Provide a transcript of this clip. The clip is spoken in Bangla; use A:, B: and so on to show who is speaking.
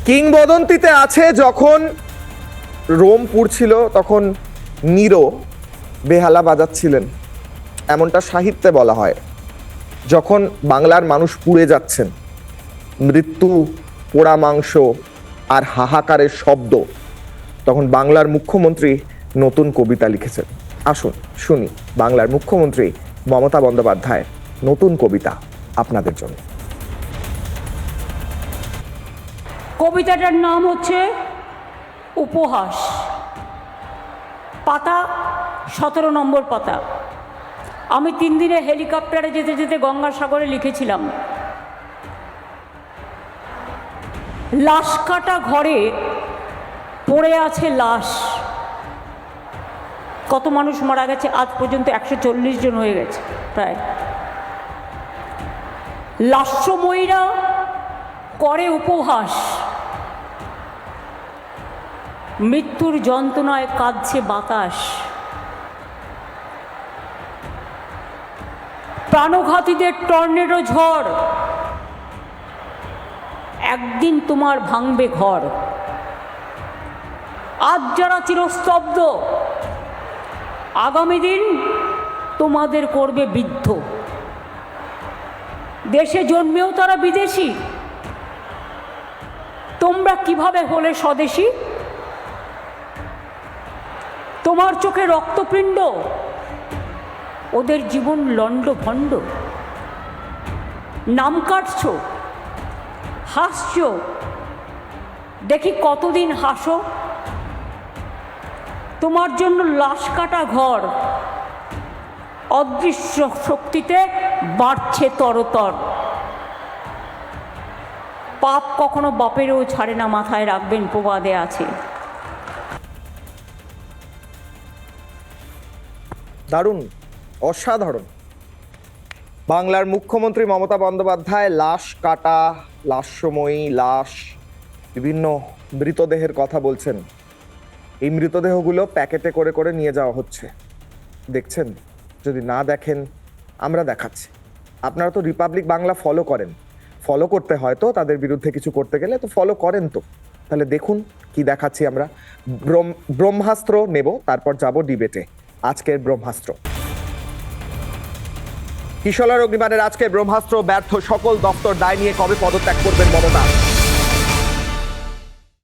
A: কিংবদন্তিতে আছে যখন রোম পুড়ছিল তখন নিরো বেহালা বাজাচ্ছিলেন, এমনটা সাহিত্যে বলা হয়। যখন বাংলার মানুষ পুড়ে যাচ্ছেন, মৃত্যু, পোড়া মাংস আর হাহাকারের শব্দ, তখন বাংলার মুখ্যমন্ত্রী নতুন কবিতা লিখেছেন। আসুন শুনি বাংলার মুখ্যমন্ত্রী মমতা বন্দ্যোপাধ্যায় নতুন কবিতা আপনাদের জন্য।
B: কবিতাটার নাম হচ্ছে উপহাস। পাতা 17 নম্বর পাতা। আমি 3 দিনে হেলিকপ্টারে যেতে যেতে গঙ্গাসাগরে লিখেছিলাম, লাশ কাটা ঘরে পড়ে আছে লাশ। কত মানুষ মারা গেছে আজ পর্যন্ত? 140 জন হয়ে গেছে প্রায়। লাস্যময়ীরা করে উপহাস, মৃত্যুর যন্ত্রণায় কাঁদছে বাতাস। প্রাণঘাতীদের টর্নেডো ঝড়, একদিন তোমার ভাঙবে ঘর। আজ যারা চিরস্তব্ধ, আগামী দিন তোমাদের করবে বিদ্ধ। দেশে জন্মেও তারা বিদেশি, তোমরা কিভাবে হলে স্বদেশী? তোমার চোখে রক্তপিণ্ড, ওদের জীবন লণ্ডভণ্ড। নাম কাটছ, হাসছ, দেখি কতদিন হাসো। তোমার জন্য লাশ কাটা ঘর অদৃশ্য শক্তিতে বাড়ছে তরতর। পাপ কখনো বাপেরও ছাড়ে না, মাথায় রাখবেন, প্রবাদে আছে।
A: দারুণ, অসাধারণ। বাংলার মুখ্যমন্ত্রী মমতা বন্দ্যোপাধ্যায় লাশ কাটা, লাশময়ী লাশ, বিভিন্ন মৃতদেহের কথা বলছেন। এই মৃতদেহগুলো প্যাকেটে করে করে নিয়ে যাওয়া হচ্ছে, দেখছেন? যদি না দেখেন আমরা দেখাচ্ছি। আপনারা তো রিপাবলিক বাংলা ফলো করেন, ফলো করতে হয় তো, তাদের বিরুদ্ধে কিছু করতে গেলে তো ফলো করেন তো। তাহলে দেখুন কি দেখাচ্ছি আমরা। ব্রহ্মাস্ত্র নেব, তারপর যাব ডিবেটে। আজকের ব্রহ্মাস্ত্র, কিশোর অগ্নিবাণের আজকের ব্রহ্মাস্ত্র। ব্যর্থ সকল দপ্তর দায় নিয়ে কবে পদত্যাগ করবেন মমতা?